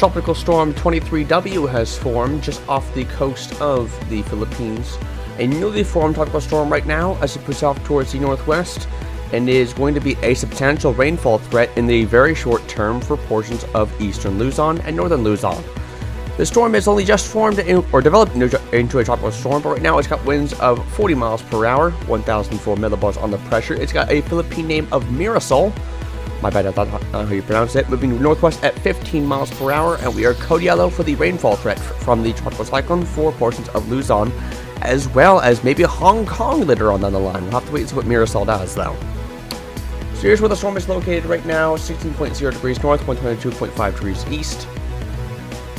Tropical Storm 23W has formed just off the coast of the Philippines. A newly formed tropical storm right now as it pushes off towards the northwest and is going to be a substantial rainfall threat in the very short term for portions of eastern Luzon and northern Luzon. The storm is only just formed or developed into a tropical storm, but right now it's got winds of 40 miles per hour, 1,004 millibars on the pressure. It's got a Philippine name of Mirasol. My bad, I thought how you pronounce it. Moving northwest at 15 miles per hour, and we are code yellow for the rainfall threat from the tropical cyclone for portions of Luzon, as well as maybe Hong Kong later on down the line. We'll have to wait and see what Mirasol does, though. So here's where the storm is located right now: 16.0 degrees north, 122.5 degrees east,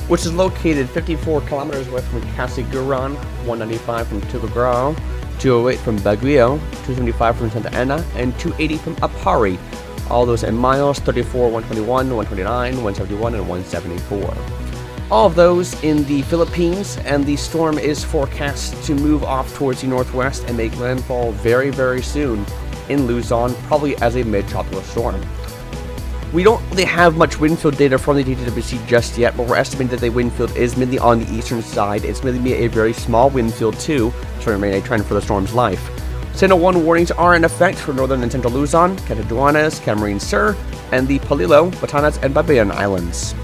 which is located 54 kilometers west from Casiguran, 195 from Tuguegarao, 208 from Baguio, 275 from Santa Ana, and 280 from Apari. All those in miles: 34, 121, 129, 171, and 174. All of those in the Philippines, and the storm is forecast to move off towards the northwest and make landfall very, very soon in Luzon, probably as a mid-tropical storm. We don't really have much wind field data from the DTWC just yet, but we're estimating that the wind field is mainly on the eastern side. It's going to be a very small wind field too, to remain a trend for the storm's life. Signal 1 warnings are in effect for northern and central Luzon, Catanduanes, Camarines Sur, and the Polillo, Batanes, and Babayan Islands.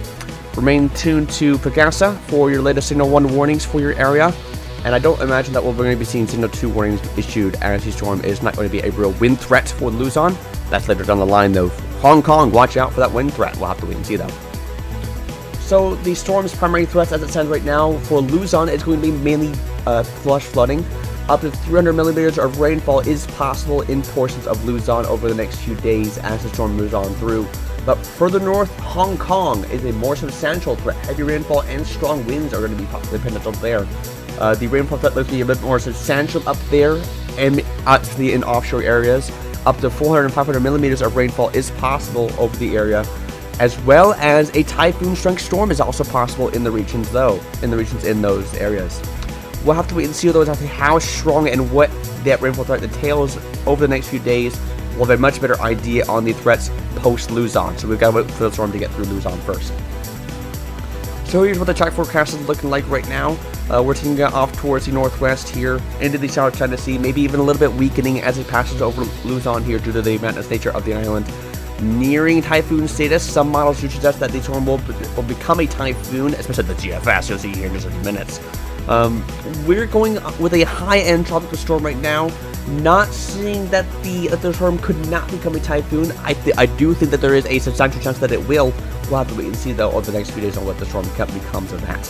Remain tuned to Pagasa for your latest Signal 1 warnings for your area, and I don't imagine that we're going to be seeing Signal 2 warnings issued, as the storm is not going to be a real wind threat for Luzon. That's later down the line though. Hong Kong, watch out for that wind threat. We'll have to wait and see though. So the storm's primary threats as it stands right now for Luzon is going to be mainly flash flooding. Up to 300 millimeters of rainfall is possible in portions of Luzon over the next few days as the storm moves on through. But further north, Hong Kong is a more substantial threat. Heavy rainfall and strong winds are going to be potential there. The rainfall threat looks to be a bit more substantial up there and actually in offshore areas. Up to 400 and 500 millimeters of rainfall is possible over the area, as well as a typhoon strength storm is also possible in the regions in those areas. We'll have to wait and see though exactly how strong and what that rainfall threat entails over the next few days. We'll have a much better idea on the threats post Luzon, so we've got to wait for the storm to get through Luzon first. So here's what the track forecast is looking like right now. We're taking it off towards the northwest here into the South China Sea, maybe even a little bit weakening as it passes over Luzon here due to the mountainous nature of the island. Nearing typhoon status, some models do suggest that the storm will become a typhoon, especially the GFS you'll see here in just a few minutes. We're going with a high-end tropical storm right now, not seeing that the storm could not become a typhoon. I do think that there is a substantial chance that it will. We'll have to wait and see though over the next few days on what the storm becomes of that.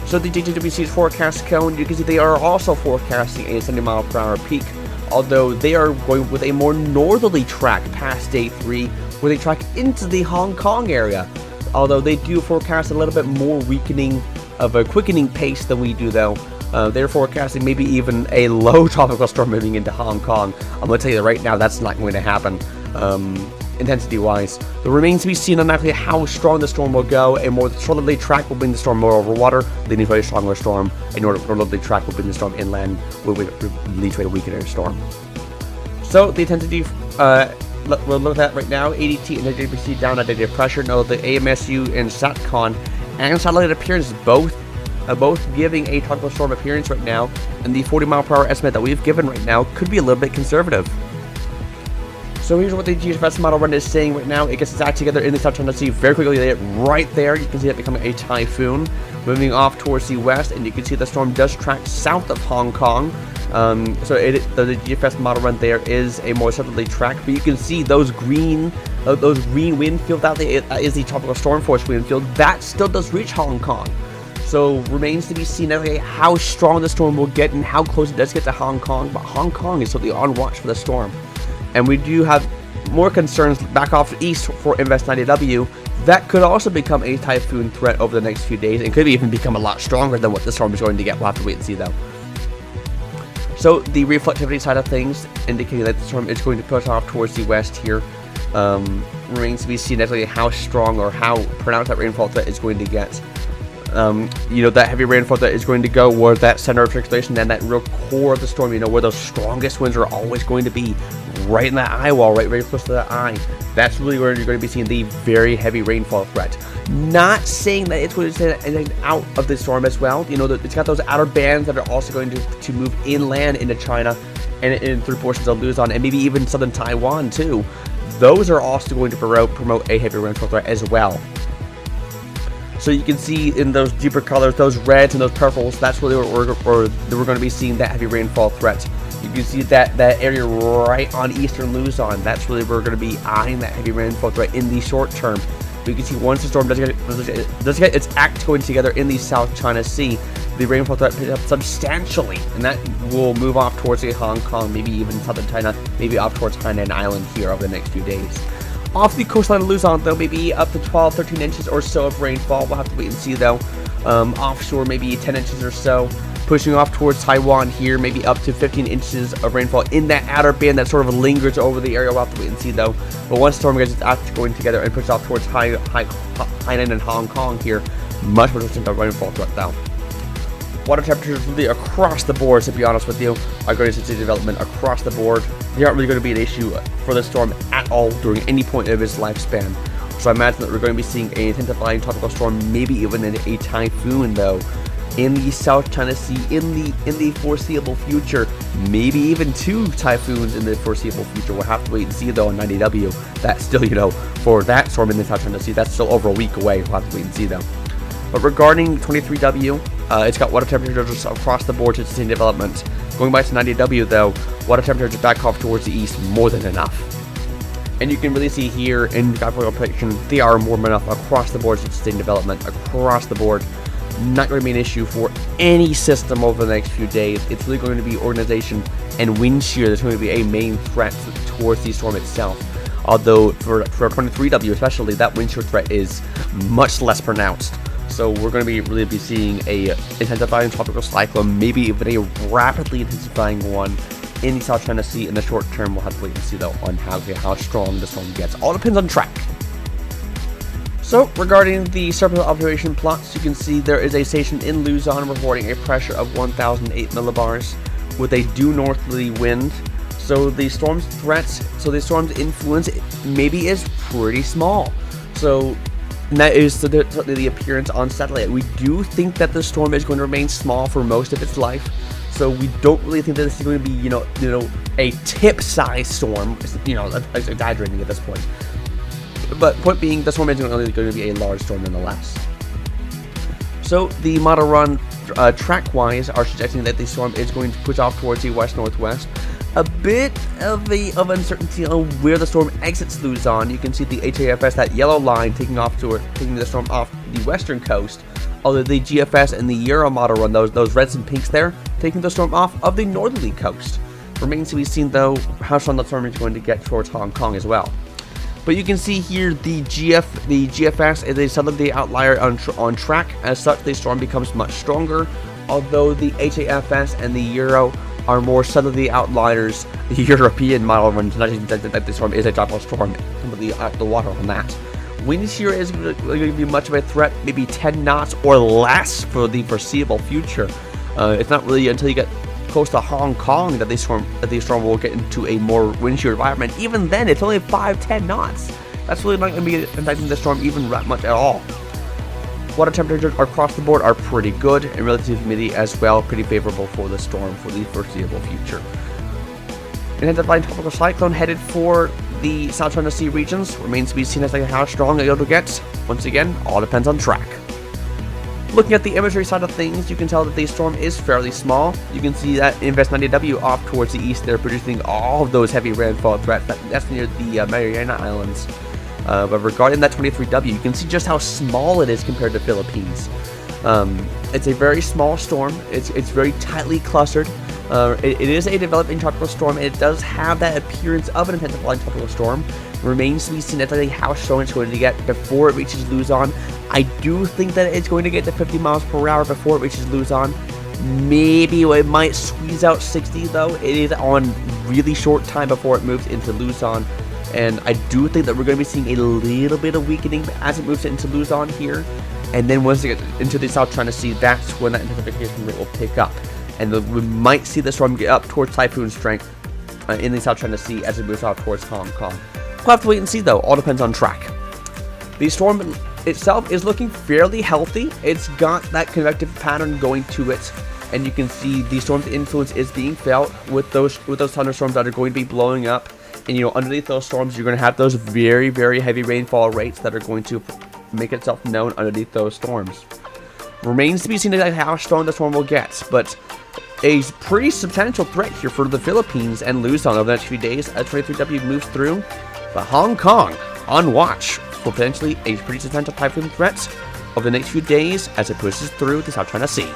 So the DTWC's forecast cone, you can see they are also forecasting a 70 mile per hour peak, although they are going with a more northerly track past day 3, where they track into the Hong Kong area. Although they do forecast a little bit more weakening of a quickening pace than we do though. They're forecasting maybe even a low tropical storm moving into Hong Kong. I'm going to tell you that right now that's not going to happen. Intensity wise, it remains to be seen on exactly how strong the storm will go. A more southerly track will bring the storm more over water, leading to a stronger storm. A northerly track will bring the storm inland, will lead to a weaker storm. So the intensity we'll look at right now: ADT and DTWC down at negative pressure. Note the AMSU and SATCON and satellite appearance both giving a tropical storm appearance right now, and the 40 mile per hour estimate that we've given right now could be a little bit conservative. So here's what the GFS model run is saying right now. It gets its act together in the South China Sea very quickly. Right there, you can see it becoming a typhoon, moving off towards the west, and you can see the storm does track south of Hong Kong. So the GFS model run there is a more southerly track, but you can see those green wind field out there is the tropical storm force wind field that still does reach Hong Kong. So remains to be seen how strong the storm will get and how close it does get to Hong Kong. But Hong Kong is totally on watch for the storm. And we do have more concerns back off east for Invest 90W. That could also become a typhoon threat over the next few days and could even become a lot stronger than what the storm is going to get. We'll have to wait and see though. So the reflectivity side of things indicating that the storm is going to push off towards the west here. Remains to be seen exactly how strong or how pronounced that rainfall threat is going to get. That heavy rainfall that is going to go where that center of circulation and that real core of the storm, where those strongest winds are always going to be right in that eye wall, right very close to that eye. That's really where you're going to be seeing the very heavy rainfall threat. Not saying that it's going to stay out of the storm as well. You know, it's got those outer bands that are also going to move inland into China and through portions of Luzon and maybe even southern Taiwan too. Those are also going to promote a heavy rainfall threat as well. So you can see in those deeper colors, those reds and those purples, that's really where we're going to be seeing that heavy rainfall threat. You can see that area right on eastern Luzon. That's really where we're going to be eyeing that heavy rainfall threat in the short term. But you can see once the storm does get its act going together in the South China Sea, the rainfall threat picks up substantially, and that will move off towards Hong Kong, maybe even southern China, maybe off towards Hainan Island here over the next few days. Off the coastline of Luzon, though, maybe up to 12-13 inches or so of rainfall. We'll have to wait and see, though. Offshore, maybe 10 inches or so. Pushing off towards Taiwan here, maybe up to 15 inches of rainfall in that outer band that sort of lingers over the area. We'll have to wait and see, though. But once the storm gets its act going together and pushes off towards Hainan and Hong Kong here, much more distant rainfall threat, though. Water temperatures really across the board, to be honest with you, are going to see development across the board. They aren't really going to be an issue for the storm at all during any point of its lifespan. So I imagine that we're going to be seeing an intensifying tropical storm, maybe even a typhoon, though, in the South China Sea in the foreseeable future. Maybe even 2 typhoons in the foreseeable future. We'll have to wait and see, though, on 90W. That's still, you know, for that storm in the South China Sea, that's still over a week away. We'll have to wait and see, though. But regarding 23W, it's got water temperatures across the board to sustain development. Going back to 90W, though, water temperatures back off towards the east more than enough. And you can really see here in the prediction, they are more than enough across the board to sustain development. Across the board, not going to be an issue for any system over the next few days. It's really going to be organization and wind shear that's going to be a main threat towards the storm itself. Although for 23W especially, that wind shear threat is much less pronounced. So we're going to really be seeing a intensifying tropical cyclone, maybe even a rapidly intensifying one in the South China Sea in the short term. We'll have to wait and see, though, on how strong the storm gets. All depends on track. So regarding the surface observation plots, you can see there is a station in Luzon reporting a pressure of 1,008 millibars with a due northerly wind. So the storm's influence maybe is pretty small. So and that is certainly the appearance on satellite. We do think that the storm is going to remain small for most of its life. So we don't really think that this is going to be, you know, a tip-sized storm. You know, that's exaggerating at this point. But point being, the storm is only going to be a large storm nonetheless. So the model run track-wise are suggesting that the storm is going to push off towards the west-northwest. A bit of uncertainty on where the storm exits Luzon. You can see the HAFS, that yellow line, taking the storm off the western coast. Although the GFS and the Euro model run, those reds and pinks there, taking the storm off of the northerly coast. Remains to be seen, though, how strong the storm is going to get towards Hong Kong as well. But you can see here the GFS is a southerly outlier on track. As such, the storm becomes much stronger. Although the HAFS and the Euro are more southerly outliers, the European model runs that the storm is a tropical storm, completely out the water on that. Wind shear is going to be much of a threat, maybe 10 knots or less for the foreseeable future. It's not really until you get close to Hong Kong that the storm will get into a more wind shear environment. Even then, it's only 5-10 knots. That's really not going to be impacting the storm even that much at all. Water temperatures across the board are pretty good, and relative humidity as well pretty favorable for the storm for the foreseeable future. An intensifying tropical cyclone headed for the South China Sea regions. Remains to be seen as to how strong it'll get. Once again, all depends on track. Looking at the imagery side of things, you can tell that the storm is fairly small. You can see that Invest 90W off towards the east, they're producing all of those heavy rainfall threats. That's near the Mariana Islands. But regarding that 23W, you can see just how small it is compared to Philippines. It's a very small storm. It's very tightly clustered. It is a developing tropical storm, and it does have that appearance of an intensifying tropical storm. Remains to be seen exactly how strong it's going to get before it reaches Luzon. I do think that it's going to get to 50 miles per hour before it reaches Luzon. Maybe it might squeeze out 60, though. It is on really short time before it moves into Luzon. And I do think that we're going to be seeing a little bit of weakening as it moves into Luzon here. And then once it gets into the South China Sea, that's when that intensification rate will pick up. And we might see the storm get up towards typhoon strength in the South China Sea as it moves out towards Hong Kong. We'll have to wait and see though, all depends on track. The storm itself is looking fairly healthy. It's got that convective pattern going to it, and you can see the storm's influence is being felt with those thunderstorms that are going to be blowing up. And underneath those storms, you're going to have those very, very heavy rainfall rates that are going to make itself known underneath those storms. Remains to be seen exactly how strong the storm will get, but a pretty substantial threat here for the Philippines and Luzon over the next few days as 23W moves through. But Hong Kong on watch for potentially a pretty substantial typhoon threat over the next few days as it pushes through the South China Sea.